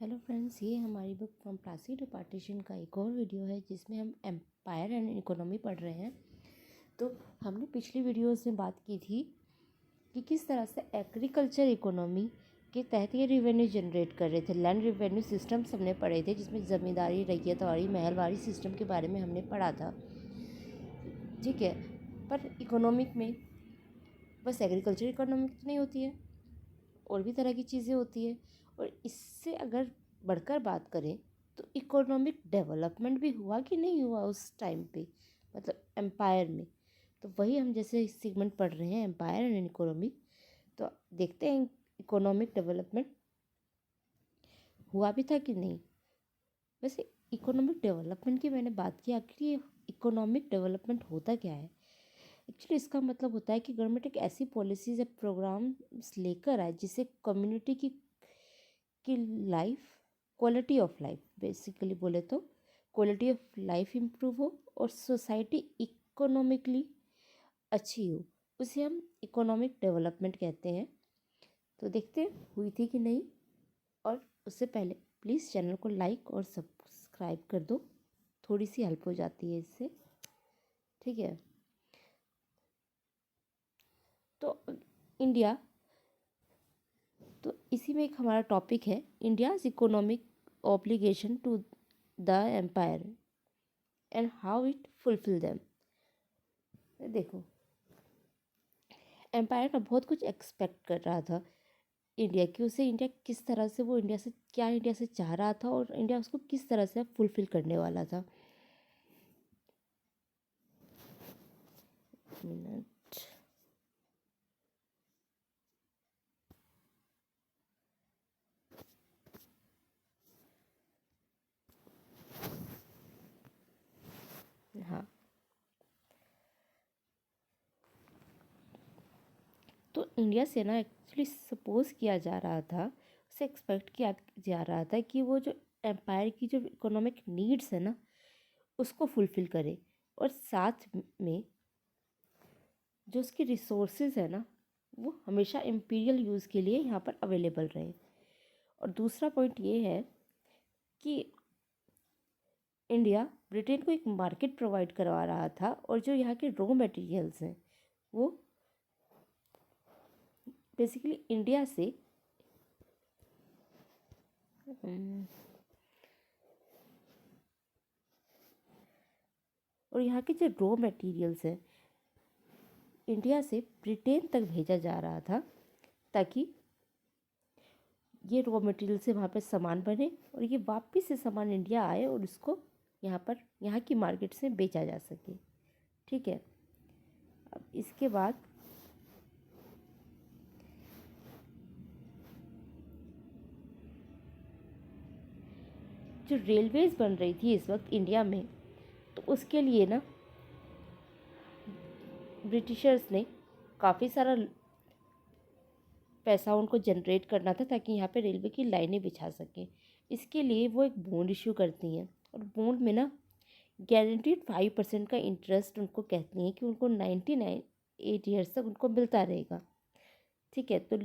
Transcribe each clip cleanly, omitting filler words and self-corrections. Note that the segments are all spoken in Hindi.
हेलो फ्रेंड्स, ये हमारी book from Plassey to partition का एक और वीडियो है जिसमें हम एम्पायर एंड इकोनॉमी पढ़ रहे हैं। तो हमने पिछली वीडियोस में बात की थी कि किस तरह से एग्रीकल्चर इकोनॉमी के तहत ये रिवेन्यू जनरेट कर रहे थे। लैंड रिवेन्यू सिस्टम्स हमने पढ़े थे जिसमें ज़मींदारी, रैयतवाड़ी, महलवारी सिस्टम के बारे में हमने पढ़ा था। ठीक है, पर इकोनॉमिक में बस एग्रीकल्चर इकोनॉमिक नहीं होती है, और भी तरह की चीज़ें होती है। और इससे अगर बढ़कर बात करें तो इकोनॉमिक डेवलपमेंट भी हुआ कि नहीं हुआ उस टाइम पे, मतलब एम्पायर में। तो वही हम जैसे सेगमेंट पढ़ रहे हैं, एम्पायर एंड इकोनॉमी। तो देखते हैं इकोनॉमिक डेवलपमेंट हुआ भी था कि नहीं। वैसे इकोनॉमिक डेवलपमेंट की मैंने बात की, आखिर ये इकोनॉमिक डेवलपमेंट होता क्या है। एक्चुअली इसका मतलब होता है कि गवर्नमेंट एक ऐसी पॉलिसीज या प्रोग्राम्स लेकर आए जिससे कम्युनिटी की life, quality of life, basically बोले तो क्वालिटी ऑफ लाइफ इम्प्रूव हो और सोसाइटी इकोनॉमिकली अच्छी हो, उसे हम इकोनॉमिक डेवलपमेंट कहते हैं। तो देखते हैं हुई थी कि नहीं। और उससे पहले प्लीज़ चैनल को लाइक और सब्सक्राइब कर दो, थोड़ी सी हेल्प हो जाती है इससे। ठीक है, तो इंडिया, तो इसी में एक हमारा टॉपिक है India's economic obligation to the empire and how it fulfil them. देखो, एम्पायर ना बहुत कुछ एक्सपेक्ट कर रहा था इंडिया की, उसे इंडिया किस तरह से, वो इंडिया से क्या इंडिया से चाह रहा था और इंडिया उसको किस तरह से फुलफिल करने वाला था। मिनट, हाँ, तो इंडिया से ना एक्चुअली सपोज किया जा रहा था, उसे एक्सपेक्ट किया जा रहा था कि वो जो एम्पायर की जो इकोनॉमिक नीड्स है ना उसको फुलफिल करे, और साथ में जो उसकी रिसोर्सेज है ना वो हमेशा इम्पीरियल यूज़ के लिए यहाँ पर अवेलेबल रहे। और दूसरा पॉइंट ये है कि इंडिया ब्रिटेन को एक मार्केट प्रोवाइड करवा रहा था, और जो यहाँ के रॉ मटेरियल्स हैं वो बेसिकली इंडिया से और यहाँ के जो रॉ मटेरियल्स हैं इंडिया से ब्रिटेन तक भेजा जा रहा था, ताकि ये रॉ मटेरियल से वहाँ पे सामान बने और ये वापस से सामान इंडिया आए और उसको यहाँ पर, यहाँ की मार्केट से बेचा जा सके। ठीक है, अब इसके बाद जो रेलवेज़ बन रही थी इस वक्त इंडिया में, तो उसके लिए ना ब्रिटिशर्स ने काफ़ी सारा पैसा उनको जनरेट करना था ताकि यहाँ पे रेलवे की लाइनें बिछा सकें। इसके लिए वो एक बॉन्ड इशू करती हैं, और बॉन्ड में ना गारंटीड 5% का इंटरेस्ट उनको कहती हैं कि उनको 98 ईयर्स तक उनको मिलता रहेगा। ठीक है, तो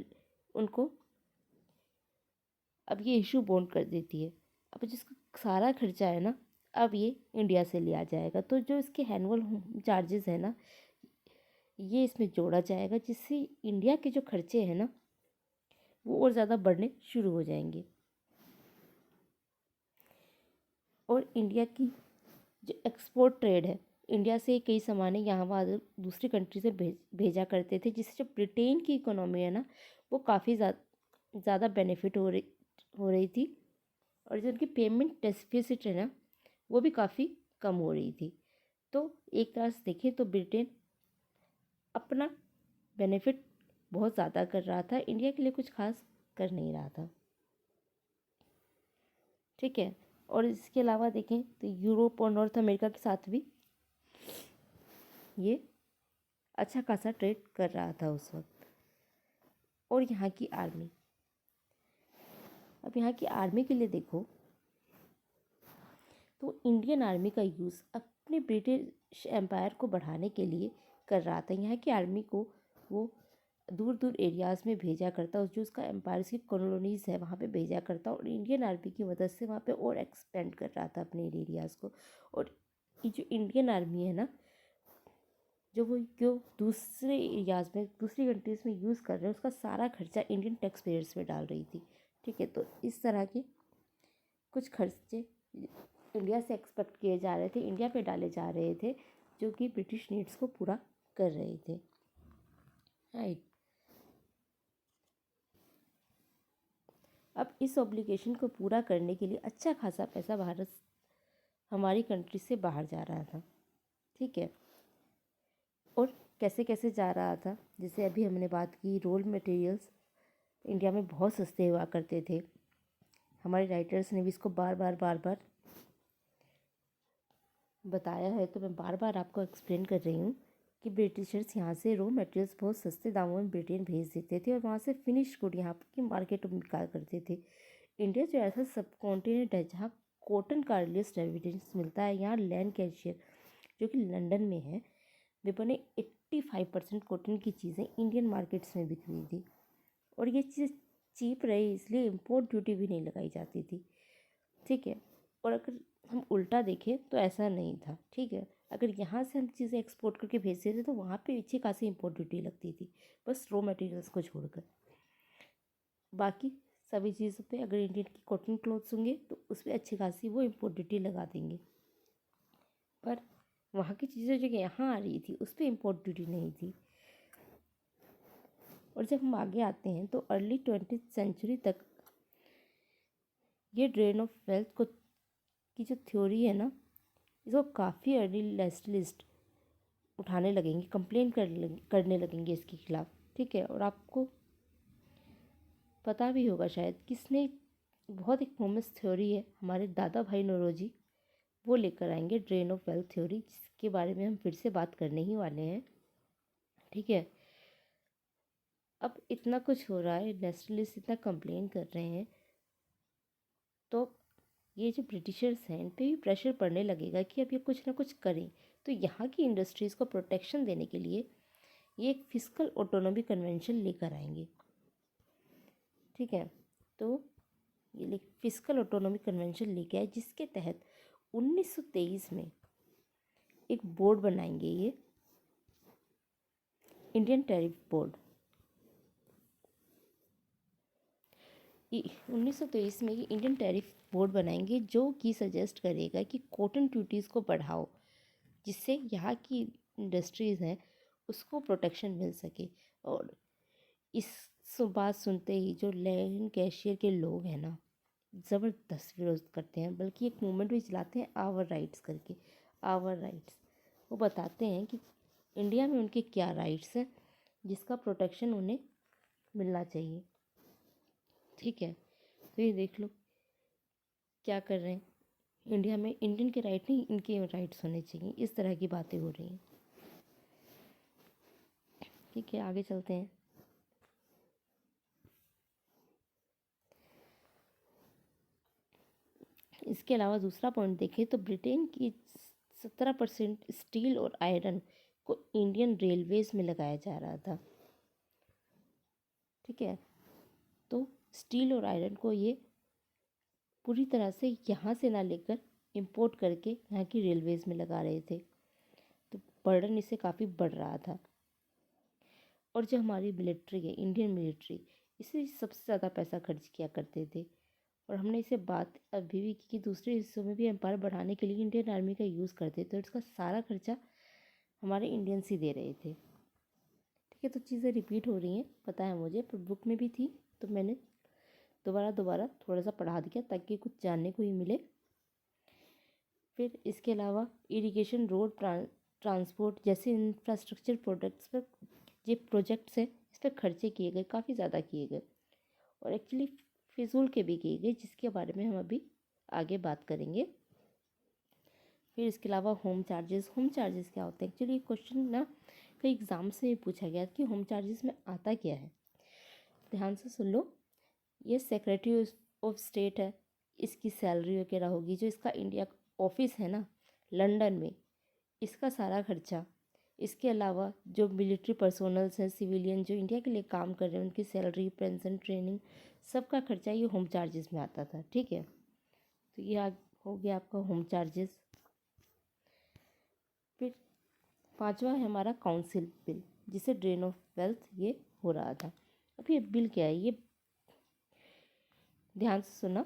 उनको अब ये इशू बॉन्ड कर देती है। अब जिसका सारा खर्चा है ना अब ये इंडिया से लिया जाएगा, तो जो इसके एनुअल चार्जेस है ना ये इसमें जोड़ा जाएगा, जिससे इंडिया के जो खर्चे हैं ना वो और ज़्यादा बढ़ने शुरू हो जाएंगे। और इंडिया की जो एक्सपोर्ट ट्रेड है, इंडिया से कई सामान यहाँ वहाँ दूसरी कंट्री से भेजा करते थे, जिससे जो ब्रिटेन की इकोनॉमी है ना वो काफ़ी ज़्यादा बेनिफिट हो रही थी। और जो उनकी पेमेंट डेफिसिट है ना वो भी काफ़ी कम हो रही थी। तो एक तरह से देखें तो ब्रिटेन अपना बेनिफिट बहुत ज़्यादा कर रहा था, इंडिया के लिए कुछ खास कर नहीं रहा था। ठीक है, और इसके अलावा देखें तो यूरोप और नॉर्थ अमेरिका के साथ भी ये अच्छा खासा ट्रेड कर रहा था उस वक्त। और यहाँ की आर्मी, अब यहाँ की आर्मी के लिए देखो तो इंडियन आर्मी का यूज़ अपने ब्रिटिश एम्पायर को बढ़ाने के लिए कर रहा था। यहाँ की आर्मी को वो दूर दूर एरियाज़ में भेजा करता, जो उसका एम्पायर्स की कॉलोनीज़ है वहाँ पे भेजा करता, और इंडियन आर्मी की मदद से वहाँ पे और एक्सपेंड कर रहा था अपने एरियाज़ को। और ये जो इंडियन आर्मी है ना, जो दूसरे एरियाज़ में दूसरी कंट्रीज़ में यूज़ कर रहे हैं, उसका सारा खर्चा इंडियन टैक्स पेयर्स में डाल रही थी। ठीक है, तो इस तरह के कुछ खर्चे इंडिया से एक्सपेक्ट किए जा रहे थे, इंडिया पे डाले जा रहे थे, जो कि ब्रिटिश नीड्स को पूरा कर रहे थे। राइट। अब इस ऑब्लिगेशन को पूरा करने के लिए अच्छा खासा पैसा भारत हमारी कंट्री से बाहर जा रहा था। ठीक है, और कैसे कैसे जा रहा था, जैसे अभी हमने बात की, रॉ मटेरियल्स इंडिया में बहुत सस्ते हुआ करते थे। हमारे राइटर्स ने भी इसको बार बार बताया है, तो मैं बार बार आपको एक्सप्लेन कर रही हूँ कि ब्रिटिशर्स यहाँ से रॉ मटेरियल्स बहुत सस्ते दामों में ब्रिटेन भेज देते थे, और वहाँ से फिनिश गुड यहाँ की मार्केट में बिका करते थे। इंडिया जो ऐसा सब कॉन्टिनेंट है जहाँ कॉटन का अर्लीस्ट एविडेंस मिलता है, यहाँ लैंकाशायर जो कि लंदन में है, वे बने 85% कॉटन की चीज़ें इंडियन मार्केट्स में बिक रही थी, और ये चीज़ चीप रही इसलिए इम्पोर्ट ड्यूटी भी नहीं लगाई जाती थी। ठीक है, और अगर हम उल्टा देखें तो ऐसा नहीं था। ठीक है, अगर यहाँ से हम चीज़ें एक्सपोर्ट करके भेजते थे तो वहाँ पे अच्छी खासी इम्पोर्ट ड्यूटी लगती थी, बस रॉ मटेरियल्स को छोड़कर। बाकी सभी चीज़ों पे अगर इंडियन की कॉटन क्लॉथ्स होंगे तो उस पर अच्छी खासी वो इम्पोर्ट ड्यूटी लगा देंगे, पर वहाँ की चीज़ें जो यहाँ आ रही थी उस पर इम्पोर्ट ड्यूटी नहीं थी। और जब हम आगे आते हैं तो अर्ली 20th सेंचुरी तक ये ड्रेन ऑफ वेल्थ को की जो थ्योरी है ना, इसको काफ़ी अर्ली नेशनलिस्ट उठाने लगेंगे, कंप्लेन करने लगेंगे इसके खिलाफ। ठीक है, और आपको पता भी होगा शायद किसने, बहुत एक फेमस थ्योरी है, हमारे दादा भाई नौरोजी वो लेकर आएंगे ड्रेन ऑफ वेल्थ थ्योरी, जिसके बारे में हम फिर से बात करने ही वाले हैं। ठीक है, अब इतना कुछ हो रहा है, नेशनलिस्ट इतना कंप्लेन कर रहे हैं, तो ये जो ब्रिटिशर्स हैं इन पे भी प्रेशर पड़ने लगेगा कि अब ये कुछ ना कुछ करें। तो यहाँ की इंडस्ट्रीज़ को प्रोटेक्शन देने के लिए ये एक फिस्कल ऑटोनॉमी कन्वेंशन लेकर आएंगे। ठीक है, तो ये फिस्कल ऑटोनॉमी कन्वेंशन लेके आए, जिसके तहत 1923 में एक बोर्ड बनाएंगे, ये इंडियन टैरिफ बोर्ड। 1923 में ये इंडियन टैरिफ बोर्ड बनाएंगे, जो कि सजेस्ट करेगा कि कॉटन ड्यूटीज़ को बढ़ाओ, जिससे यहाँ की इंडस्ट्रीज़ हैं उसको प्रोटेक्शन मिल सके। और इस बात सुनते ही जो लैंकाशायर के लोग हैं ना, ज़बरदस्त विरोध करते हैं, बल्कि एक मूवमेंट भी चलाते हैं आवर राइट्स करके। आवर राइट्स, वो बताते हैं कि इंडिया में उनके क्या राइट्स हैं जिसका प्रोटेक्शन उन्हें मिलना चाहिए। ठीक है, तो ये देख लो क्या कर रहे हैं, इंडिया में इंडियन के राइट नहीं, इनके राइट्स होने चाहिए, इस तरह की बातें हो रही हैं। ठीक है, आगे चलते हैं। इसके अलावा दूसरा पॉइंट देखें तो ब्रिटेन की 17% स्टील और आयरन को इंडियन रेलवेज में लगाया जा रहा था। ठीक है, तो स्टील और आयरन को ये पूरी तरह से यहाँ से ना लेकर इंपोर्ट करके यहाँ की रेलवेज में लगा रहे थे, तो बर्डन इससे काफ़ी बढ़ रहा था। और जो हमारी मिलिट्री है, इंडियन मिलिट्री, इसे सबसे ज़्यादा पैसा खर्च किया करते थे। और हमने इसे बात अभी भी की कि दूसरे हिस्सों में भी एम्पायर बढ़ाने के लिए इंडियन आर्मी का यूज़ करते थे, और इसका सारा खर्चा हमारे इंडियंस ही दे रहे थे। ठीक है, तो चीज़ें रिपीट हो रही हैं, पता है मुझे, पर बुक में भी थी तो मैंने दोबारा थोड़ा सा पढ़ा दिया ताकि कुछ जानने को ही मिले। फिर इसके अलावा इरिगेशन, रोड ट्रांसपोर्ट जैसे इंफ्रास्ट्रक्चर प्रोडक्ट्स पर ये प्रोजेक्ट्स हैं, इस पर खर्चे किए गए, काफ़ी ज़्यादा किए गए, और एक्चुअली फिजूल के भी किए गए, जिसके बारे में हम अभी आगे बात करेंगे। फिर इसके अलावा होम चार्जेस क्या होते हैं? एक्चुअली क्वेश्चन ना कई एग्ज़ाम से भी पूछा गया कि होम चार्जेस में आता क्या है। ध्यान से सुन लो, ये सेक्रेटरी ऑफ स्टेट है, इसकी सैलरी वगैरह होगी, जो इसका इंडिया ऑफिस है ना लंदन में, इसका सारा खर्चा इसके अलावा जो मिलिट्री पर्सोनल्स हैं, सिविलियन जो इंडिया के लिए काम कर रहे हैं, उनकी सैलरी, पेंशन, ट्रेनिंग, सबका खर्चा ये होम चार्जेस में आता था। ठीक है, तो ये हो गया आपका होम चार्जेस। फिर पांचवा है हमारा काउंसिल बिल, जिसे ड्रेन ऑफ वेल्थ ये हो रहा था। अब ये बिल क्या है, ये ध्यान से सुना।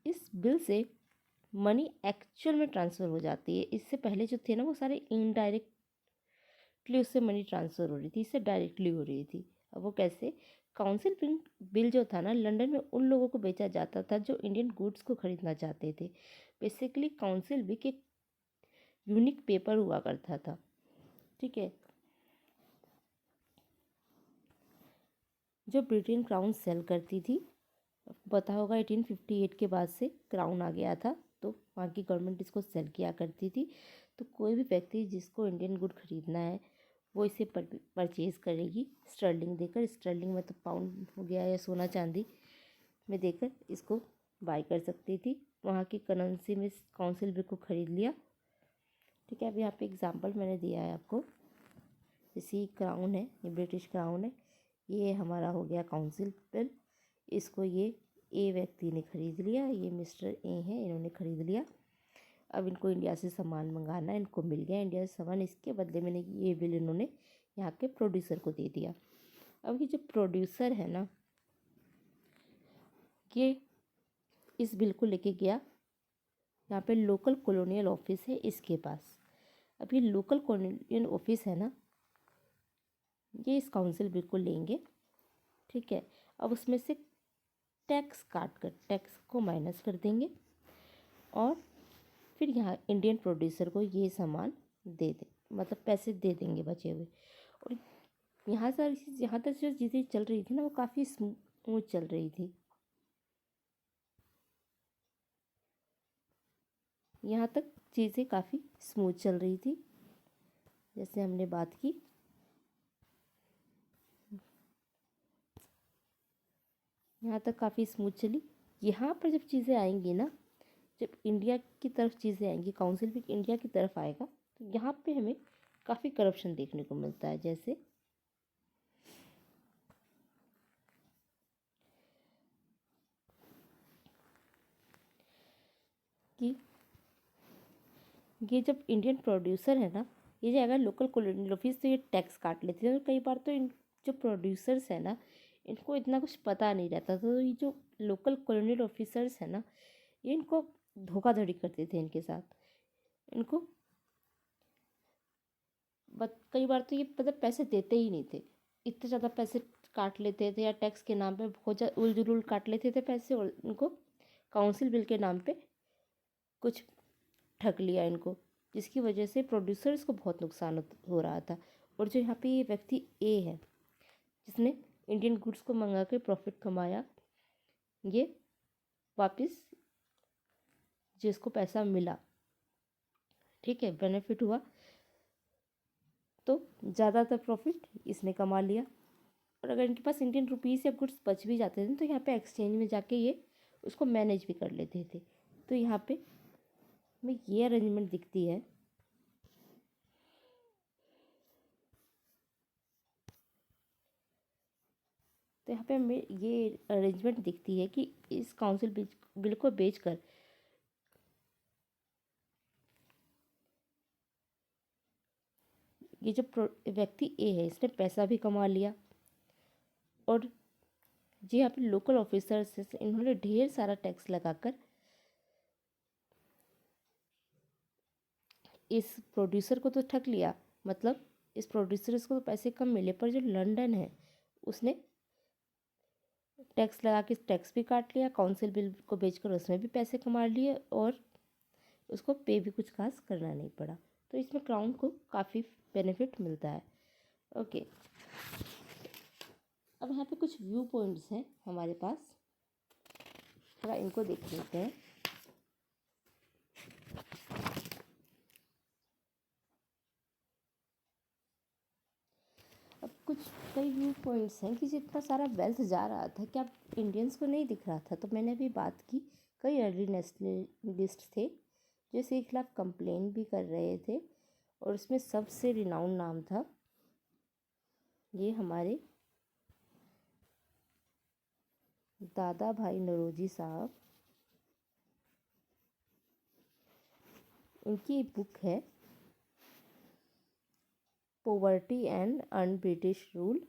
इस बिल से मनी एक्चुअल में ट्रांसफ़र हो जाती है। इससे पहले जो थे ना वो सारे इनडायरेक्टली उससे मनी ट्रांसफ़र हो रही थी, इससे डायरेक्टली हो रही थी। अब वो कैसे, काउंसिल बिल जो था ना लंदन में उन लोगों को बेचा जाता था जो इंडियन गुड्स को खरीदना चाहते थे। बेसिकली काउंसिल बिल एक यूनिक पेपर हुआ करता था। ठीक है, जो ब्रिटेन क्राउन सेल करती थी। पता होगा 1858 के बाद से क्राउन आ गया था, तो वहाँ की गवर्नमेंट इसको सेल किया करती थी। तो कोई भी व्यक्ति जिसको इंडियन गुड खरीदना है वो इसे परचेज़ करेगी स्टर्लिंग देकर। स्टर्लिंग में तो पाउंड हो गया या सोना चांदी में देकर इसको बाय कर सकती थी। वहाँ की करेंसी में काउंसिल बिल को खरीद लिया। ठीक है, अब यहाँ पे एग्जांपल मैंने दिया है आपको। जैसे क्राउन है, ये ब्रिटिश क्राउन है, ये हमारा हो गया काउंसिल बिल। इसको ये ए व्यक्ति ने खरीद लिया, ये मिस्टर ए हैं, इन्होंने खरीद लिया। अब इनको इंडिया से सामान मंगाना है, इनको मिल गया इंडिया से सामान, इसके बदले में ये बिल इन्होंने यहाँ के प्रोड्यूसर को दे दिया। अब ये जो प्रोड्यूसर है ना, ये इस बिल को लेके गया यहाँ पे लोकल कॉलोनियल ऑफिस है इसके पास। अब ये लोकल कॉलोनियल ऑफिस है ना, ये इस काउंसिल बिल को लेंगे। ठीक है, अब उसमें से टैक्स काट कर टैक्स को माइनस कर देंगे और फिर यहाँ इंडियन प्रोड्यूसर को ये सामान दे दे, मतलब पैसे दे देंगे बचे हुए। और यहाँ तक जो चीज़ें चल रही थी ना वो काफ़ी स्मूथ चल रही थी। यहाँ तक चीज़ें काफ़ी स्मूथ चल रही थी, जैसे हमने बात की। यहाँ तक काफ़ी स्मूथ चली। यहाँ पर जब चीज़ें आएंगी ना, जब इंडिया की तरफ चीज़ें आएंगी, काउंसिल भी इंडिया की तरफ आएगा, तो यहाँ पे हमें काफ़ी करप्शन देखने को मिलता है। जैसे कि ये जब इंडियन प्रोड्यूसर है ना, ये जाएगा लोकल कॉलोनियल ऑफिस, तो ये टैक्स काट लेते हैं। और कई बार तो इन जो प्रोड्यूसर्स है ना, इनको इतना कुछ पता नहीं रहता, तो ये जो लोकल कॉलोनियल ऑफिसर्स है ना, ये इनको धोखाधड़ी करते थे इनके साथ। इनको कई बार तो ये मतलब पैसे देते ही नहीं थे, इतने ज़्यादा पैसे काट लेते थे, या टैक्स के नाम पे बहुत ज़्यादा उलझुल काट लेते थे पैसे, और इनको काउंसिल बिल के नाम पे कुछ ठग लिया इनको, जिसकी वजह से प्रोड्यूसर्स को बहुत नुकसान हो रहा था। और जो यहाँ पे ये व्यक्ति ए है जिसने इंडियन गुड्स को मंगा के प्रॉफिट कमाया, ये वापस जिसको पैसा मिला, ठीक है, बेनिफिट हुआ, तो ज़्यादातर प्रॉफिट इसने कमा लिया। और अगर इनके पास इंडियन रुपीज़ या गुड्स बच भी जाते थे तो यहाँ पे एक्सचेंज में जाके ये उसको मैनेज भी कर लेते थे। तो यहाँ पे हमें ये अरेंजमेंट दिखती है। तो यहाँ पे हमें ये अरेंजमेंट दिखती है कि इस काउंसिल बिल को बेचकर ये जो व्यक्ति ए है इसने पैसा भी कमा लिया, और जो यहाँ पे लोकल ऑफिसर्स हैं इन्होंने ढेर सारा टैक्स लगाकर इस प्रोड्यूसर को तो ठग लिया। मतलब इस प्रोड्यूसर को तो पैसे कम मिले, पर जो लंदन है उसने टैक्स लगा के टैक्स भी काट लिया, काउंसिल बिल को बेचकर उसमें भी पैसे कमा लिए, और उसको पे भी कुछ खास करना नहीं पड़ा। तो इसमें क्राउन को काफ़ी बेनिफिट मिलता है। ओके, अब यहाँ पे कुछ व्यू पॉइंट्स हैं हमारे पास, थोड़ा इनको देख लेते हैं। अब कुछ कई व्यू पॉइंट्स हैं कि जितना सारा वेल्थ जा रहा था क्या इंडियंस को नहीं दिख रहा था। तो मैंने अभी बात की, कई अर्ली नेशनलिस्ट थे जो इसके खिलाफ कंप्लेन भी कर रहे थे, और उसमें सबसे रिनाउंड नाम था ये हमारे दादा भाई नौरोजी साहब। इनकी एक बुक है poverty and un British rule.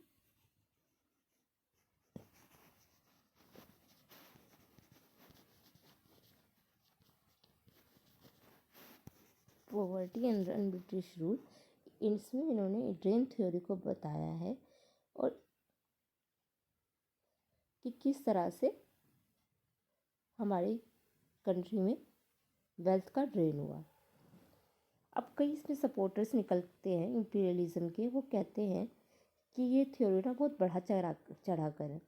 Poverty and un British rule, इसमें इन्होंने ड्रेन थ्योरी को बताया है और कि किस तरह से हमारी कंट्री में वेल्थ का ड्रेन हुआ। अब कई इसमें सपोर्टर्स निकलते हैं इंपीरियलिज्म के, वो कहते हैं कि ये थ्योरी ना बहुत बढ़ा चढ़ा कर है।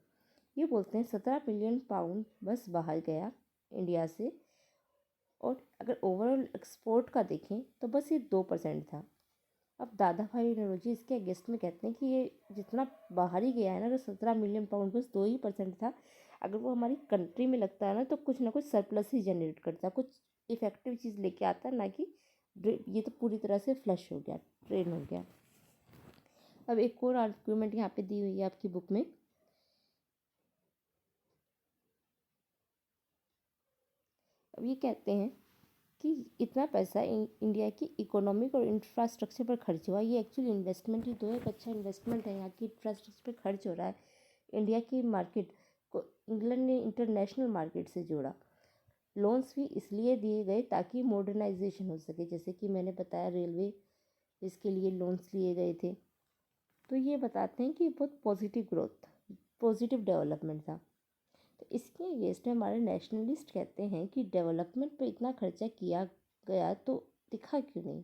ये बोलते हैं 17 बिलियन पाउंड बस बाहर गया इंडिया से, और अगर ओवरऑल एक्सपोर्ट का देखें तो बस ये 2% था। अब दादा भाई नौरोजी इसके अगेंस्ट में कहते हैं कि ये जितना बाहर ही गया है ना, तो 17 मिलियन पाउंड बस 2% था। अगर वो हमारी कंट्री में लगता है ना, तो कुछ ना कुछ सरप्लस ही जनरेट करता, कुछ इफेक्टिव चीज़ लेके आता, ना कि ये तो पूरी तरह से फ्लश हो गया, ट्रेन हो गया। अब एक और आर्गूमेंट यहाँ पे दी हुई है आपकी बुक में। अब ये कहते हैं कि इतना पैसा इंडिया की इकोनॉमिक और इंफ्रास्ट्रक्चर पर खर्च हुआ, ये एक्चुअली इन्वेस्टमेंट ही तो है, एक अच्छा इन्वेस्टमेंट है। यहाँ की इंफ्रास्ट्रक्चर पर खर्च हो रहा है, इंडिया की मार्केट को इंग्लैंड ने इंटरनेशनल मार्केट से जोड़ा। लोन्स भी इसलिए दिए गए ताकि मॉडर्नाइजेशन हो सके, जैसे कि मैंने बताया रेलवे, इसके लिए लोन्स लिए गए थे। तो ये बताते हैं कि बहुत पॉजिटिव ग्रोथ, पॉजिटिव डेवलपमेंट था। तो इसके अगेंस्ट में हमारे नेशनलिस्ट कहते हैं कि डेवलपमेंट पे इतना खर्चा किया गया तो दिखा क्यों नहीं।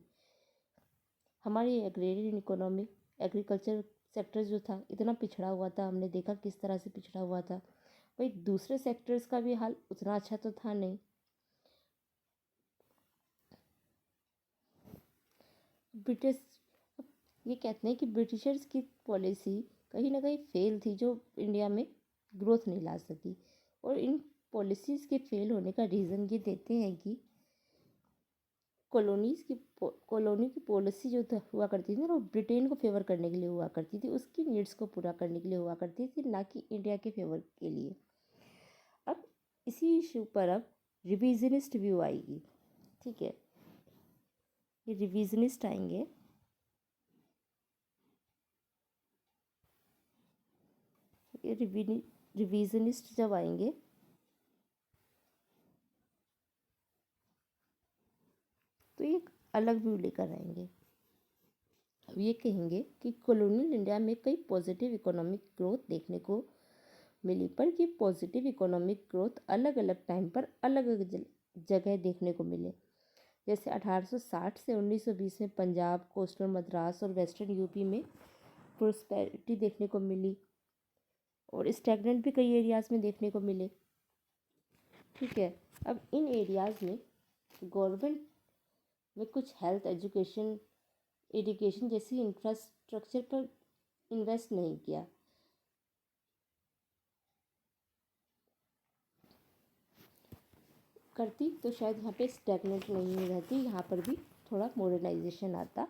हमारी एग्रेरियन इकोनॉमी, एग्रीकल्चर सेक्टर जो था इतना पिछड़ा हुआ था, हमने देखा किस तरह से पिछड़ा हुआ था। भाई दूसरे सेक्टर्स का भी हाल उतना अच्छा तो था नहीं। ब्रिटिश, ये कहते हैं कि ब्रिटिशर्स की पॉलिसी कहीं ना कहीं फेल थी, जो इंडिया में ग्रोथ नहीं ला सकी। और इन पॉलिसीज़ के फेल होने का रीज़न ये देते हैं कि कॉलोनी की पॉलिसी जो हुआ करती थी ना, वो ब्रिटेन को फेवर करने के लिए हुआ करती थी, उसकी नीड्स को पूरा करने के लिए हुआ करती थी, ना कि इंडिया के फेवर के लिए। अब इसी इशू पर अब रिविजनिस्ट व्यू आएगी, ठीक है। ये रिविजनिस्ट आएंगे, ये रिविजनिस्ट जब आएंगे तो ये एक अलग व्यू लेकर आएंगे। अब ये कहेंगे कि कॉलोनियल इंडिया में कई पॉजिटिव इकोनॉमिक ग्रोथ देखने को मिली, पर ये पॉजिटिव इकोनॉमिक ग्रोथ अलग अलग टाइम पर अलग अलग जगह देखने को मिले। जैसे 1860 से 1920 में पंजाब, कोस्टल मद्रास और वेस्टर्न यूपी में प्रोस्पेरिटी देखने को मिली, और स्टैग्नेंट भी कई एरियाज़ में देखने को मिले, ठीक है। अब इन एरियाज़ में गवर्नमेंट में कुछ हेल्थ, एजुकेशन, एजुकेशन जैसी इंफ्रास्ट्रक्चर पर इन्वेस्ट नहीं किया। करती तो शायद यहाँ पे स्टैग्नेंट नहीं रहती, यहाँ पर भी थोड़ा मॉडर्नाइजेशन आता।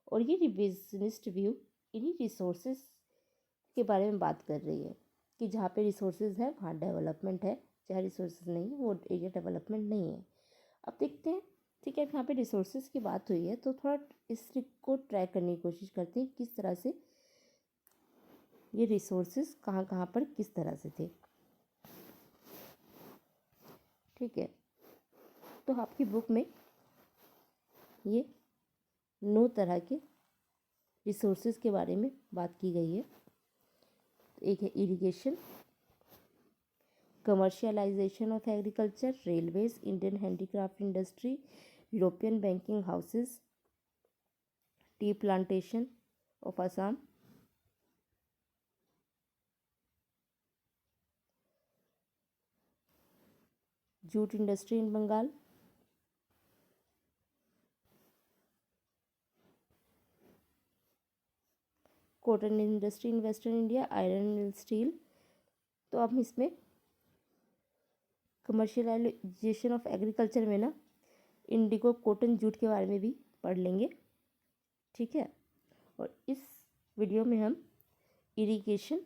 और ये रिविजनिस्ट व्यू इन्हीं रिसोर्सेज के बारे में बात कर रही है कि जहाँ पे रिसोर्सेज है वहाँ डेवलपमेंट है, जहाँ रिसोर्सेज नहीं है वो एरिया डेवलपमेंट नहीं है। अब देखते हैं, ठीक है, यहाँ पे रिसोर्सेज की बात हुई है तो थोड़ा इसको ट्रैक करने की कोशिश करते हैं किस तरह से ये रिसोर्सेज कहाँ कहाँ पर किस तरह से थे, ठीक है। तो आपकी बुक में ये 9 तरह के रिसोर्सेज के बारे में बात की गई है। एक है irrigation, commercialisation of agriculture, railways, Indian handicraft industry, European banking houses, tea plantation of Assam, jute industry in Bengal, cotton industry in western India, iron and steel. तो अब इसमें कमर्शियलाइजेशन ऑफ एग्रीकल्चर में ना इंडिगो, कॉटन, जूट के बारे में भी पढ़ लेंगे। ठीक है। और इस वीडियो में हम इरिगेशन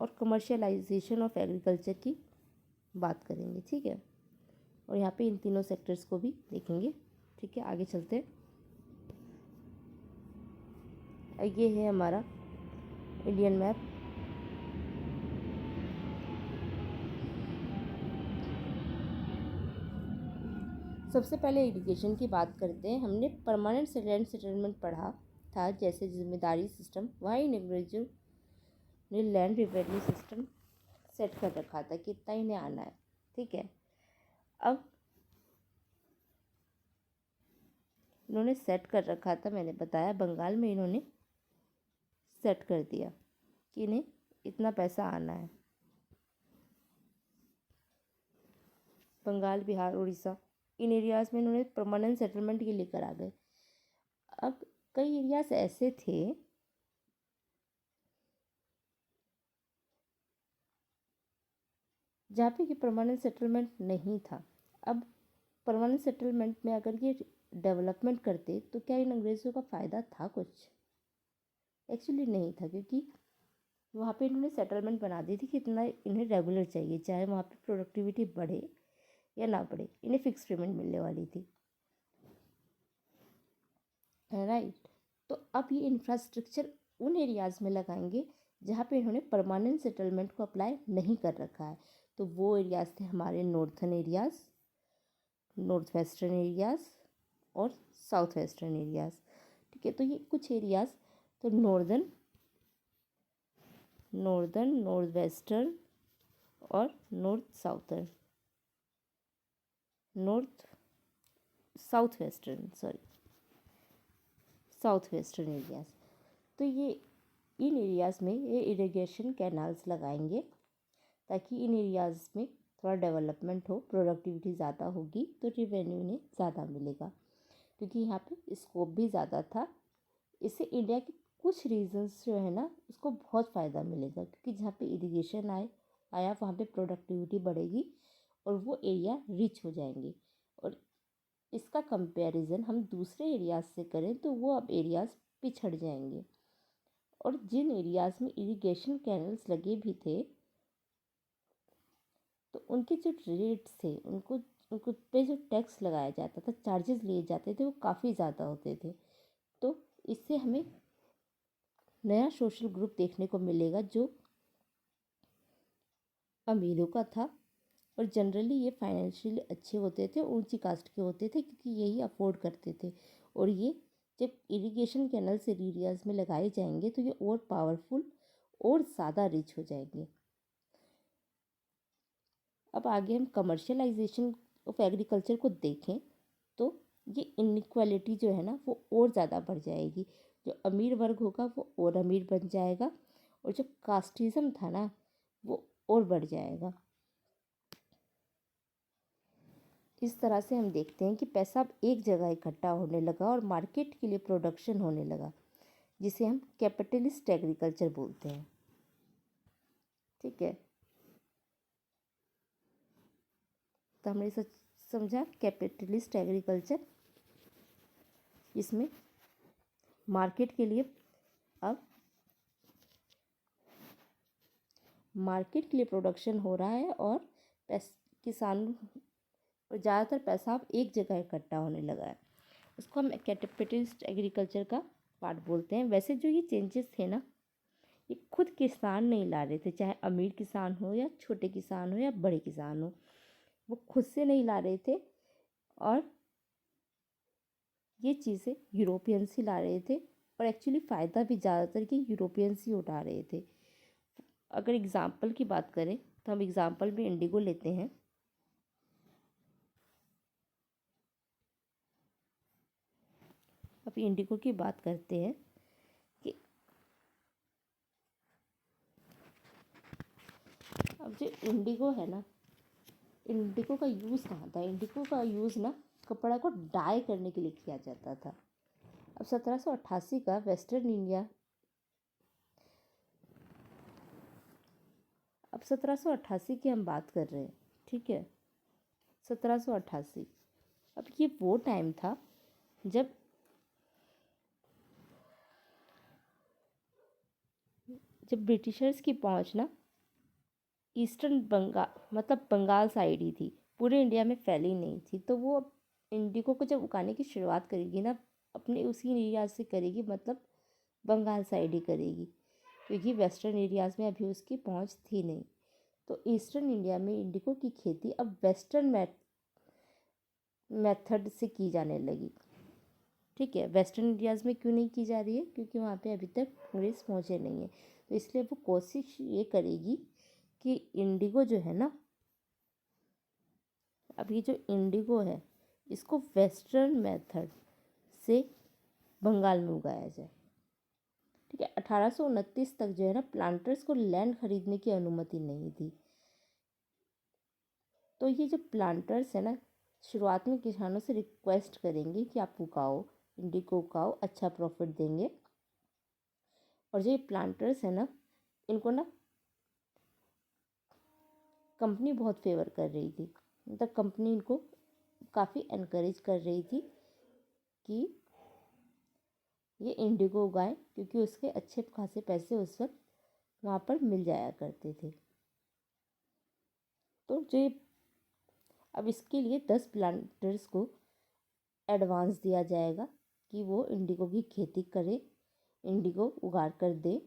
और कमर्शियलाइजेशन ऑफ एग्रीकल्चर की बात करेंगे, ठीक है। और यहाँ पे इन तीनों सेक्टर्स को भी देखेंगे, ठीक है। आगे चलते हैं। ये है हमारा इंडियन मैप। सबसे पहले इरिगेशन की बात करते हैं। हमने परमानेंट लैंड सेटलमेंट पढ़ा था, जैसे जिम्मेदारी सिस्टम। वहाँ इन अंग्रेजों ने लैंड रेवेन्यू सिस्टम सेट कर रखा था कि इतना इन्हें आना है, ठीक है। अब इन्होंने सेट कर रखा था, मैंने बताया बंगाल में इन्होंने सेट कर दिया कि इन्हें इतना पैसा आना है। बंगाल, बिहार, उड़ीसा, इन एरियाज़ में इन्होंने परमानेंट सेटलमेंट के लेकर आ गए। अब कई एरियाज ऐसे थे जहाँ पे ये परमानेंट सेटलमेंट नहीं था। अब परमानेंट सेटलमेंट में अगर ये डेवलपमेंट करते तो क्या इन अंग्रेज़ों का फ़ायदा था कुछ? एक्चुअली नहीं था, क्योंकि वहाँ पे इन्होंने सेटलमेंट बना दी थी कि इतना इन्हें रेगुलर चाहिए, चाहे वहाँ पे प्रोडक्टिविटी बढ़े या ना बढ़े, इन्हें फिक्स पेमेंट मिलने वाली थी, राइट। तो अब ये इंफ्रास्ट्रक्चर उन एरियाज़ में लगाएंगे जहाँ पे इन्होंने परमानेंट सेटलमेंट को अप्लाई नहीं कर रखा है। तो वो एरियाज़ थे हमारे northern areas, north western areas और साउथ वेस्टर्न एरियाज़, ठीक है। तो ये कुछ एरियाज़, तो नॉर्थ वेस्टर्न और नॉर्थ साउथ वेस्टर्न एरियाज़। तो ये इन एरियाज़ में ये इरिगेशन कैनाल्स लगाएंगे ताकि इन एरियाज़ में थोड़ा डेवलपमेंट हो, प्रोडक्टिविटी ज़्यादा होगी तो रेवेन्यू इन्हें ज़्यादा मिलेगा, क्योंकि यहाँ पे स्कोप भी ज़्यादा था। इससे इंडिया के कुछ रीजन्स जो है ना, उसको बहुत फ़ायदा मिलेगा, क्योंकि जहाँ पे इरिगेशन आया वहाँ पे प्रोडक्टिविटी बढ़ेगी और वो एरिया रिच हो जाएंगे। और इसका कंपैरिजन हम दूसरे एरियाज़ से करें तो वो अब एरियाज़ पिछड़ जाएंगे। और जिन एरियाज़ में इरिगेशन कैनल्स लगे भी थे तो उनके जो रेट्स थे, उनको पे जो टैक्स लगाया जाता था, चार्जेस लिए जाते थे, वो काफ़ी ज़्यादा होते थे। तो इससे हमें नया सोशल ग्रुप देखने को मिलेगा जो अमीरों का था, और जनरली ये फाइनेंशियली अच्छे होते थे, ऊंची कास्ट के होते थे, क्योंकि यही अफोर्ड करते थे। और ये जब इरिगेशन कैनल्स एरियाज़ में लगाए जाएंगे तो ये और पावरफुल और ज़्यादा रिच हो जाएंगे। अब आगे हम कमर्शियलाइजेशन ऑफ एग्रीकल्चर को देखें तो ये इनइक्वालिटी जो है ना वो और ज़्यादा बढ़ जाएगी। जो अमीर वर्ग होगा वो और अमीर बन जाएगा, और जो कास्टिज़म था ना वो और बढ़ जाएगा। इस तरह से हम देखते हैं कि पैसा अब एक जगह इकट्ठा होने लगा और मार्केट के लिए प्रोडक्शन होने लगा, जिसे हम कैपिटलिस्ट एग्रीकल्चर बोलते हैं, ठीक है। तो हमने समझा कैपिटलिस्ट एग्रीकल्चर, इसमें मार्केट के लिए अब मार्केट के लिए प्रोडक्शन हो रहा है और किसानों और ज़्यादातर पैसा अब एक जगह इकट्ठा होने लगा है। उसको हम कैपिटलिस्ट एग्रीकल्चर का पार्ट बोलते हैं। वैसे जो ये चेंजेस थे ना, ये खुद किसान नहीं ला रहे थे, चाहे अमीर किसान हो या छोटे किसान हो या बड़े किसान हो, वो खुद से नहीं ला रहे थे। और ये चीज़ें यूरोपियंस ही ला रहे थे, और एक्चुअली फ़ायदा भी ज़्यादातर कि यूरोपियंस ही उठा रहे थे। अगर एग्ज़ाम्पल की बात करें तो हम एग्ज़ाम्पल में इंडिगो लेते हैं। अब इंडिगो की बात करते हैं कि अब जो इंडिगो है ना, इंडिगो का यूज़ कहाँ था? इंडिगो का यूज़ ना कपड़ा को डाई करने के लिए किया जाता था। अब 1788 का वेस्टर्न इंडिया, अब 1788 की हम बात कर रहे हैं, ठीक है। 1788, अब ये वो टाइम था जब जब ब्रिटिशर्स की पहुंच ना ईस्टर्न बंगाल मतलब बंगाल साइड ही थी, पूरे इंडिया में फैली नहीं थी, तो वो इंडिगो को जब उगाने की शुरुआत करेगी ना अपने उसी एरिया से करेगी, मतलब बंगाल साइड ही करेगी, क्योंकि वेस्टर्न एरियाज़ में अभी उसकी पहुंच थी नहीं। तो ईस्टर्न इंडिया में इंडिगो की खेती अब वेस्टर्न मेथड से की जाने लगी। ठीक है, वेस्टर्न इंडियाज़ में क्यों नहीं की जा रही है? क्योंकि वहाँ पे अभी तक अंग्रेज़ पहुँचे नहीं है, तो इसलिए वो कोशिश ये करेगी कि इंडिगो जो है ना, अब ये जो इंडिगो है इसको वेस्टर्न मेथड से बंगाल में उगाया जाए। ठीक है, 1829 तक जो है ना प्लांटर्स को लैंड खरीदने की अनुमति नहीं थी। तो ये जो प्लांटर्स है ना शुरुआत में किसानों से रिक्वेस्ट करेंगे कि आप उगाओ, इंडिगो उगाओ, अच्छा प्रॉफिट देंगे। और जो ये प्लांटर्स है ना इनको ना कंपनी बहुत फेवर कर रही थी, मतलब कंपनी इनको काफ़ी एनकरेज कर रही थी कि ये इंडिगो उगाएं, क्योंकि उसके अच्छे खासे पैसे उस वक्त वहाँ पर मिल जाया करते थे। तो जो अब इसके लिए 10 प्लांटर्स को एडवांस दिया जाएगा कि वो इंडिगो की खेती करे, इंडिगो उगा कर दे।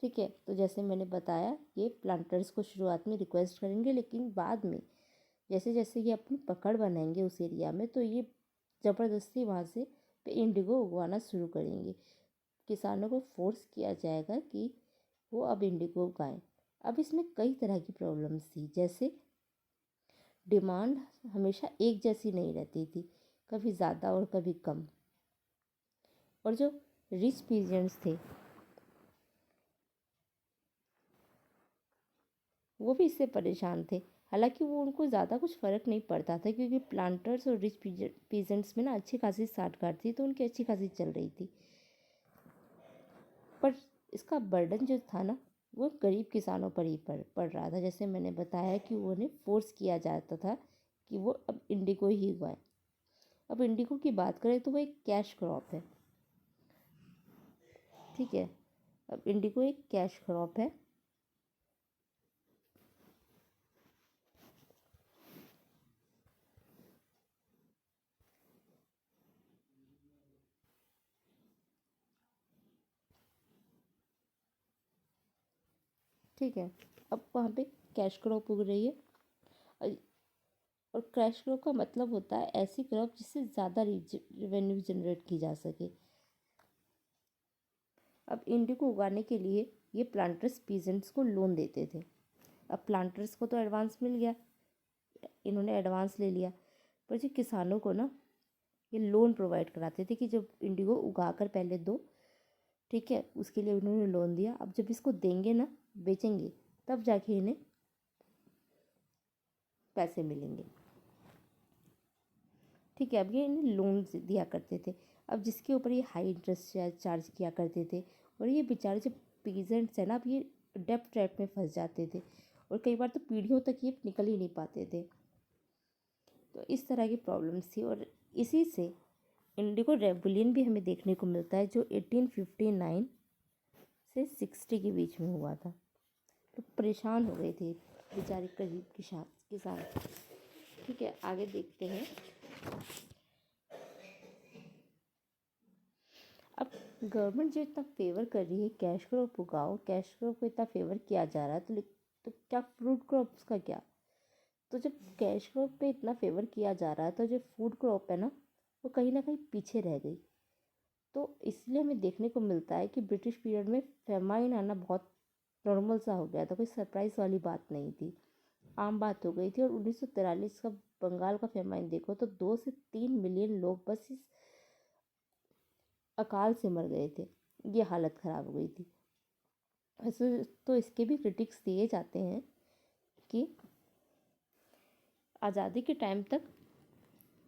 ठीक है, तो जैसे मैंने बताया ये प्लांटर्स को शुरुआत में रिक्वेस्ट करेंगे, लेकिन बाद में जैसे जैसे ये अपनी पकड़ बनाएंगे उस एरिया में, तो ये ज़बरदस्ती वहाँ से इंडिगो उगवाना शुरू करेंगे। किसानों को फोर्स किया जाएगा कि वो अब इंडिगो उगाएं। अब इसमें कई तरह की प्रॉब्लम्स थी, जैसे डिमांड हमेशा एक जैसी नहीं रहती थी, कभी ज़्यादा और कभी कम। और जो रिच पीजेंट्स थे वो भी इससे परेशान थे। हालांकि वो उनको ज़्यादा कुछ फ़र्क नहीं पड़ता था, क्योंकि प्लांटर्स और रिच पीजेंट्स में ना अच्छी खासी साठगांठ थी, तो उनकी अच्छी खासी चल रही थी। पर इसका बर्डन जो था ना वो गरीब किसानों पर ही पड़ रहा था। जैसे मैंने बताया कि उन्हें फोर्स किया जाता था कि वो अब इंडिगो ही उगाए। अब इंडिगो की बात करें तो वो एक कैश क्रॉप है। ठीक है, अब इंडिगो एक कैश क्रॉप है। ठीक है, अब वहाँ पे कैश क्रॉप उग रही है। और कैश क्रॉप का मतलब होता है ऐसी क्रॉप जिससे ज़्यादा रेवेन्यू जनरेट की जा सके। अब इंडिगो उगाने के लिए ये प्लांटर्स पीजेंट्स को लोन देते थे। अब प्लांटर्स को तो एडवांस मिल गया, इन्होंने एडवांस ले लिया, पर जो किसानों को ना ये लोन प्रोवाइड कराते थे कि जब इंडिगो उगा कर पहले दो। ठीक है, उसके लिए उन्होंने लोन दिया। अब जब इसको देंगे ना, बेचेंगे, तब जाके इन्हें पैसे मिलेंगे। ठीक है, अब ये इन्हें लोन दिया करते थे। अब जिसके ऊपर ये हाई इंटरेस्ट चार्ज किया करते थे, और ये बेचारे जो पीजेंट्स हैं ना अब ये डेब्ट ट्रैप में फंस जाते थे, और कई बार तो पीढ़ियों तक ये निकल ही नहीं पाते थे। तो इस तरह की प्रॉब्लम्स थी, और इसी से इंडिगो रेवोल्यूशन भी हमें देखने को मिलता है, जो 1859 से 60 के बीच में हुआ था। तो परेशान हो गए थे बेचारे गरीब किसान। ठीक है, आगे देखते हैं। अब गवर्नमेंट जो इतना फेवर कर रही है कैश क्रॉप उगाओ, कैश क्रॉप को इतना फेवर किया जा रहा है, तो क्या फ्रूट क्रॉप्स का क्या? तो जब कैश क्रॉप पे इतना फेवर किया जा रहा है, तो जो फूड क्रॉप है ना वो कहीं ना कहीं पीछे रह गई। तो इसलिए हमें देखने को मिलता है कि ब्रिटिश पीरियड में फेमाइन आना बहुत नॉर्मल सा हो गया था, कोई सरप्राइज वाली बात नहीं थी, आम बात हो गई थी। और 1943 का बंगाल का फेमाइन देखो तो 2 से 3 मिलियन लोग बस इस अकाल से मर गए थे, ये हालत ख़राब हो गई थी। वैसे तो इसके भी क्रिटिक्स दिए जाते हैं कि आज़ादी के टाइम तक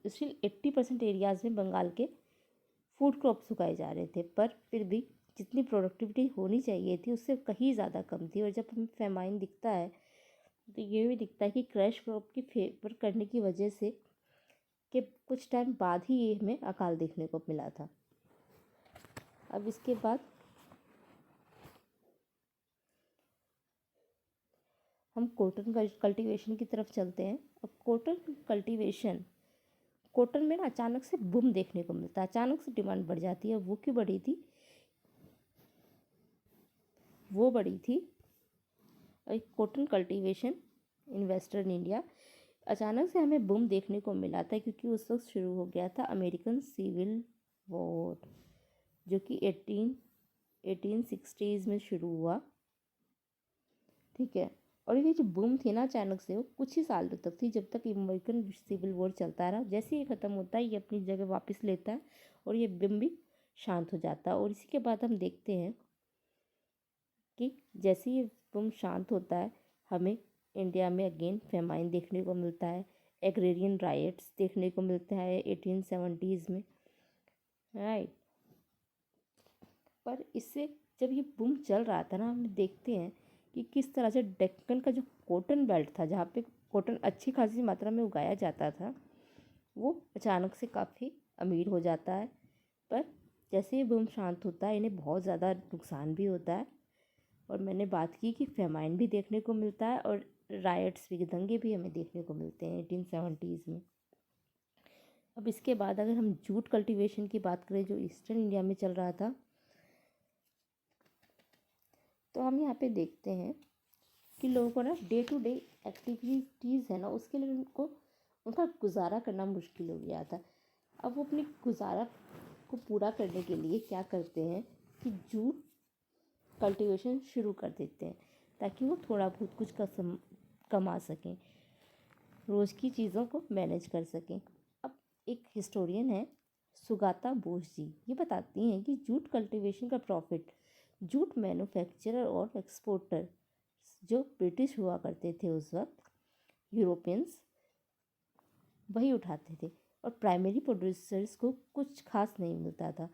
स्टिल 80% एरियाज़ में बंगाल के फूड क्रॉप्स उगाए जा रहे थे, पर फिर भी जितनी प्रोडक्टिविटी होनी चाहिए थी उससे कहीं ज़्यादा कम थी। और जब हमें फेमाइन दिखता है तो ये भी दिखता है कि क्रैश क्रॉप की फेवर करने की वजह से कि कुछ टाइम बाद ही ये हमें अकाल देखने को मिला था। अब इसके बाद हम कॉटन कल्टीवेशन की तरफ चलते हैं। अब कॉटन में ना अचानक से बूम देखने को मिलता है, अचानक से डिमांड बढ़ जाती है। वो क्यों बढ़ी थी? वो बढ़ी थी cotton cultivation in western India. अचानक से हमें बूम देखने को मिला था क्योंकि उस वक्त शुरू हो गया था अमेरिकन सिविल वॉर, जो कि 1860s में शुरू हुआ। ठीक है। और ये जो बूम थी ना अचानक से, वो कुछ ही सालों तक थी, जब तक अमेरिकन सिविल वॉर चलता रहा। जैसे ही ख़त्म होता है ये अपनी जगह वापस लेता है और ये बूम भी शांत हो जाता है। और इसी के बाद हम देखते हैं कि जैसे ही बूम शांत होता है, हमें इंडिया में अगेन फेमाइन देखने को मिलता है, एग्रेरियन राइट्स देखने को मिलता है 1870s में, राइट। पर इससे जब ये बूम चल रहा था ना, हम देखते हैं कि किस तरह से डेक्कन का जो कॉटन बेल्ट था, जहाँ पे कॉटन अच्छी खासी मात्रा में उगाया जाता था, वो अचानक से काफ़ी अमीर हो जाता है। पर जैसे ही बूम शांत होता है, इन्हें बहुत ज़्यादा नुकसान भी होता है। और मैंने बात की कि फेमाइन भी देखने को मिलता है और राइट्स भी, दंगे भी हमें देखने को मिलते हैं 1870s में। अब इसके बाद अगर हम जूट कल्टीवेशन की बात करें, जो ईस्टर्न इंडिया में चल रहा था, तो हम यहाँ पे देखते हैं कि लोगों को ना डे टू डे एक्टिविटीज़ है ना, उसके लिए उनका गुजारा करना मुश्किल हो गया था। अब वो अपनी गुजारा को पूरा करने के लिए क्या करते हैं कि जूट कल्टीवेशन शुरू कर देते हैं, ताकि वो थोड़ा बहुत कुछ कमा सकें, रोज़ की चीज़ों को मैनेज कर सकें। अब एक हिस्टोरियन है सुगाता बोस जी, ये बताती हैं कि जूट कल्टीवेशन का प्रॉफिट जूट मैन्युफैक्चरर और एक्सपोर्टर जो ब्रिटिश हुआ करते थे उस वक्त, यूरोपियंस, वही उठाते थे। और प्राइमरी प्रोड्यूसर्स को कुछ खास नहीं मिलता था,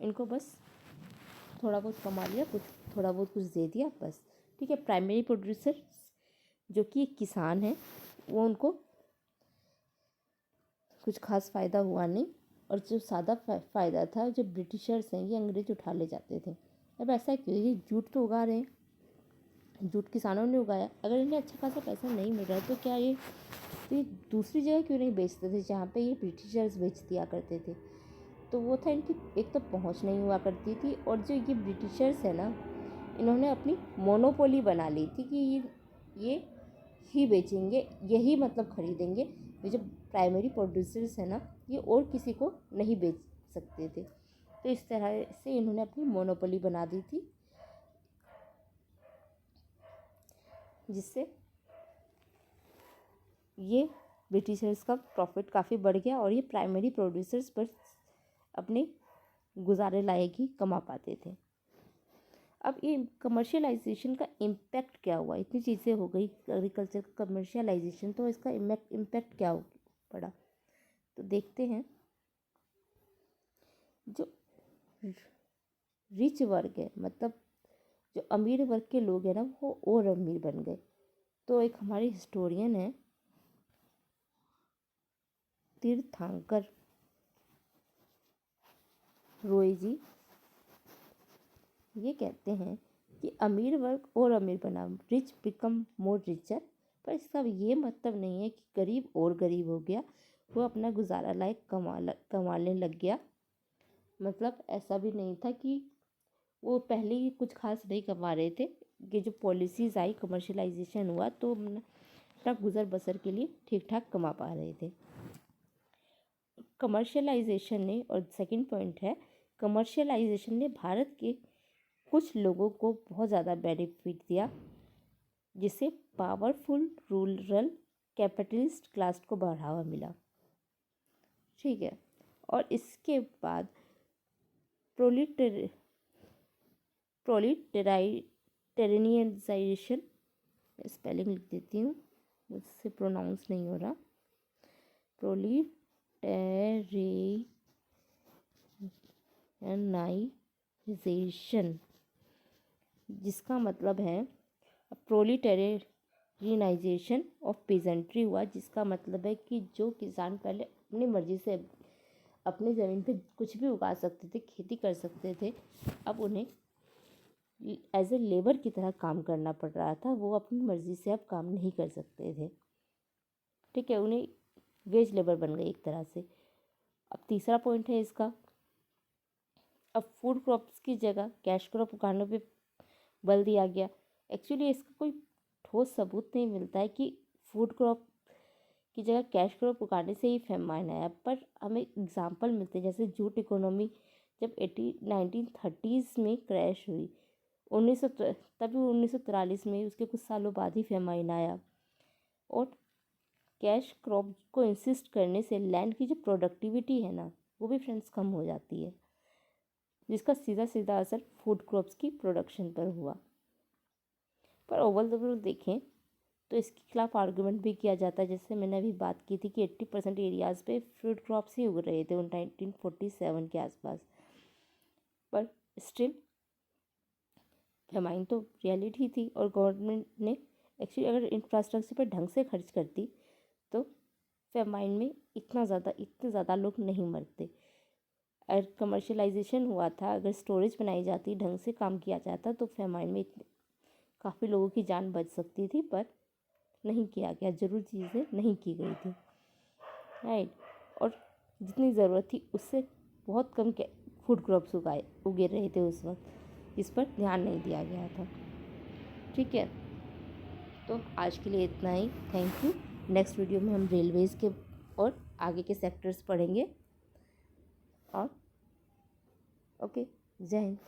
इनको बस थोड़ा बहुत कमा लिया, कुछ थोड़ा बहुत कुछ दे दिया, बस। ठीक है। प्राइमरी प्रोड्यूसर जो कि एक किसान है, वो उनको कुछ खास फ़ायदा हुआ नहीं। और जो सादा फ़ायदा था, जो ब्रिटिशर्स हैं, ये अंग्रेज उठा ले जाते थे। अब ऐसा क्यों? ये जूट तो उगा रहे हैं, जूट किसानों ने उगाया, अगर इन्हें अच्छा खासा पैसा नहीं मिल रहा है तो क्या ये दूसरी जगह क्यों नहीं बेचते थे जहाँ पे ये ब्रिटिशर्स बेच दिया करते थे? तो वो था इनकी एक तो पहुँच नहीं हुआ करती थी, और जो ये ब्रिटिशर्स है ना, इन्होंने अपनी मोनोपोली बना ली थी कि ये ही बेचेंगे, यही मतलब ख़रीदेंगे। ये जो प्राइमरी प्रोड्यूसर्स है ना, ये और किसी को नहीं बेच सकते थे। तो इस तरह से इन्होंने अपनी मोनोपोली बना दी थी, जिससे ये ब्रिटिशर्स का प्रॉफिट काफ़ी बढ़ गया और ये प्राइमरी प्रोड्यूसर्स पर अपने गुजारे लायक ही कमा पाते थे। अब ये कमर्शियलाइजेशन का इम्पैक्ट क्या हुआ? इतनी चीज़ें हो गई एग्रीकल्चर का कमर्शियलाइजेशन, तो इसका इम्पैक्ट क्या पड़ा? तो देखते हैं। जो रिच वर्ग है, मतलब जो अमीर वर्ग के लोग हैं ना, वो और अमीर बन गए। तो एक हमारे हिस्टोरियन है तीर्थंकर रॉय जी, ये कहते हैं कि अमीर वर्ग और अमीर बना, रिच बिकम मोर रिचर। पर इसका ये मतलब नहीं है कि गरीब और गरीब हो गया, वो अपना गुजारा लायक कमाने लग गया। मतलब ऐसा भी नहीं था कि वो पहले ही कुछ खास नहीं कमा रहे थे। ये जो पॉलिसीज़ आई, कमर्शलाइजेशन हुआ, तो अपना गुजर बसर के लिए ठीक ठाक कमा पा रहे थे। कमर्शियलाइजेशन ने, और सेकंड पॉइंट है, कमर्शियलाइजेशन ने भारत के कुछ लोगों को बहुत ज़्यादा बेनिफिट दिया, जिससे पावरफुल रूरल कैपिटलिस्ट क्लास को बढ़ावा मिला। ठीक है। और इसके बाद प्रोलिटराइजेशन, स्पेलिंग लिख देती हूँ, मुझसे प्रोनाउंस नहीं हो रहा, प्रोलिटराइजेशन, जिसका मतलब है प्रोलिटेरियनाइजेशन ऑफ पेजेंट्री हुआ, जिसका मतलब है कि जो किसान पहले अपनी मर्जी से अपनी ज़मीन पे कुछ भी उगा सकते थे, खेती कर सकते थे, अब उन्हें एज ए लेबर की तरह काम करना पड़ रहा था। वो अपनी मर्ज़ी से अब काम नहीं कर सकते थे। ठीक है, उन्हें वेज लेबर बन गए एक तरह से। अब तीसरा पॉइंट है इसका, अब फूड क्रॉप्स की जगह कैश क्रॉप उगाने पे बल दिया गया। एक्चुअली इसका कोई ठोस सबूत नहीं मिलता है कि फूड क्रॉप की जगह कैश क्रॉप उगाने से ही फेमाइन आया, पर हमें एग्जांपल मिलते हैं। जैसे जूट इकोनॉमी जब 1930s में क्रैश हुई, 1943 में, उसके कुछ सालों बाद ही फेमाइन आया। और कैश क्रॉप को इंसिस्ट करने से लैंड की जो प्रोडक्टिविटी है ना, वो भी फ्रेंड्स कम हो जाती है, जिसका सीधा सीधा असर फूड क्रॉप्स की प्रोडक्शन पर हुआ। पर ओवरऑल देखें तो इसके खिलाफ आर्गूमेंट भी किया जाता है। जैसे मैंने अभी बात की थी कि 80% एरियाज़ पे फ्रूट क्रॉप्स ही उग रहे थे 1947 के आसपास। पर स्टिल फेमाइन तो रियलिटी थी, और गवर्नमेंट ने एक्चुअली अगर इंफ्रास्ट्रक्चर पर ढंग से खर्च करती तो फेमाइन में इतने ज़्यादा लोग नहीं मरते। अगर कमर्शलाइजेशन हुआ था, अगर स्टोरेज बनाई जाती, ढंग से काम किया जाता, तो फेमाइन में काफ़ी लोगों की जान बच सकती थी। पर नहीं किया गया, ज़रूरी चीज़ें नहीं की गई थी, राइट। और जितनी ज़रूरत थी उससे बहुत कम फूड क्रॉप्स उगे रहे थे उस वक्त, इस पर ध्यान नहीं दिया गया था। ठीक है, तो आज के लिए इतना ही। Thank you. नेक्स्ट वीडियो में हम रेलवेज़ के और आगे के सेक्टर्स पढ़ेंगे। और ओके, जय हिंद।